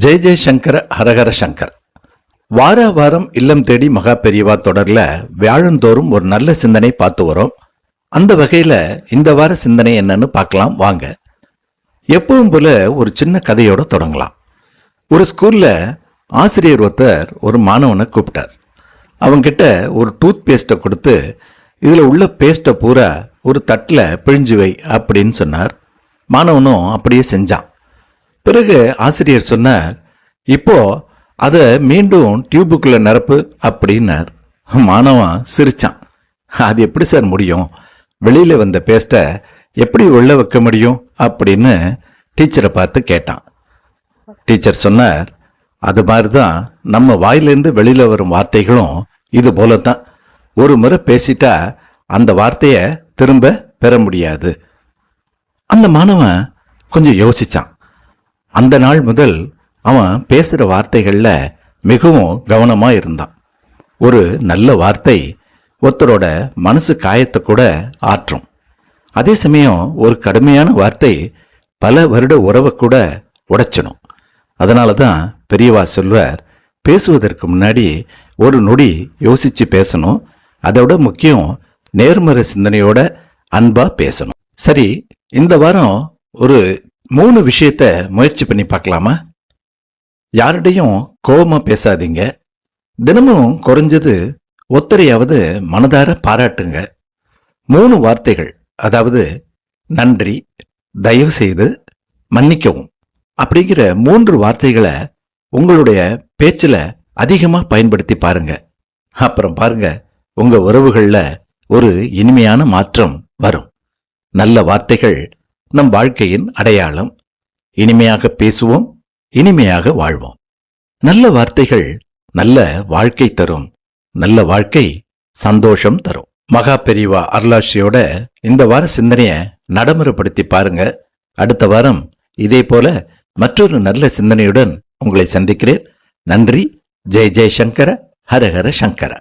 ஜெய் ஜெய் சங்கர ஹரஹர சங்கர். வார வாரம் இல்லம் தேடி மகா பெரியவா தொடர்ல வியாழந்தோறும் ஒரு நல்ல சிந்தனை பார்த்து வரோம். அந்த வகையில இந்த வார சிந்தனை என்னன்னு பார்க்கலாம் வாங்க. எப்பவும் போல ஒரு சின்ன கதையோட தொடங்கலாம். ஒரு ஸ்கூல்ல ஆசிரியர் ஒருத்தர் ஒரு மாணவனை கூப்பிட்டார். அவங்கிட்ட ஒரு டூத் பேஸ்ட்டை கொடுத்து இதுல உள்ள பேஸ்ட்டை பூரா ஒரு தட்டில் பிழிஞ்சு வை அப்படின்னு சொன்னார். மாணவனும் அப்படியே செஞ்சான். பிறகு ஆசிரியர் சொன்னார், இப்போ அதை மீண்டும் டியூபுக்குள்ள நிரப்பு அப்படின்னார். மாணவன் சிரிச்சான். அது எப்படி சார் முடியும்? வெளியில வந்த பேஸ்ட்டை எப்படி உள்ள வைக்க முடியும் அப்படின்னு டீச்சரை பார்த்து கேட்டான். டீச்சர் சொன்னார், அது மாதிரிதான் நம்ம வாயிலிருந்து வெளியில வரும் வார்த்தைகளும் இது போலதான். ஒரு முறை பேசிட்டா அந்த வார்த்தையை திரும்ப பெற முடியாது. அந்த மாணவன் கொஞ்சம் யோசிச்சான். அந்த நாள் முதல் அவன் பேசுற வார்த்தைகள்ல மிகவும் கவனமா இருந்தான். ஒரு நல்ல வார்த்தை ஒருத்தரோட மனசு காயத்தை கூட ஆற்றும். அதே சமயம் ஒரு கடுமையான வார்த்தை பல வருட உறவை கூட உடைச்சணும். அதனாலதான் பெரியவா சொல்வார், பேசுவதற்கு முன்னாடி ஒரு நொடி யோசிச்சு பேசணும். அதோட முக்கியம் நேர்மறை சிந்தனையோட அன்பா பேசணும். சரி, இந்த வாரம் ஒரு 3 விஷயத்த முயற்சி பண்ணி பார்க்கலாமா? யாரிடையும் கோபமா பேசாதீங்க. தினமும் குறைஞ்சது ஒத்தரையாவது மனதார பாராட்டுங்க. 3 வார்த்தைகள், அதாவது நன்றி, தயவு செய்து, மன்னிக்கவும் அப்படிங்கிற 3 வார்த்தைகளை உங்களுடைய பேச்சுல அதிகமா பயன்படுத்தி பாருங்க. அப்புறம் பாருங்க, உங்க உறவுகள்ல ஒரு இனிமையான மாற்றம் வரும். நல்ல வார்த்தைகள் நம் வாழ்க்கையின் அடையாளம். இனிமையாக பேசுவோம், இனிமையாக வாழ்வோம். நல்ல வார்த்தைகள் நல்ல வாழ்க்கை தரும். நல்ல வாழ்க்கை சந்தோஷம் தரும். மகா பெரியவா அருளாட்சியோட இந்த வார சிந்தனையை நடைமுறைப்படுத்தி பாருங்க. அடுத்த வாரம் இதே போல மற்றொரு நல்ல சிந்தனையுடன் உங்களை சந்திக்கிறேன். நன்றி. ஜெய் ஜெய் சங்கர ஹரஹர சங்கர.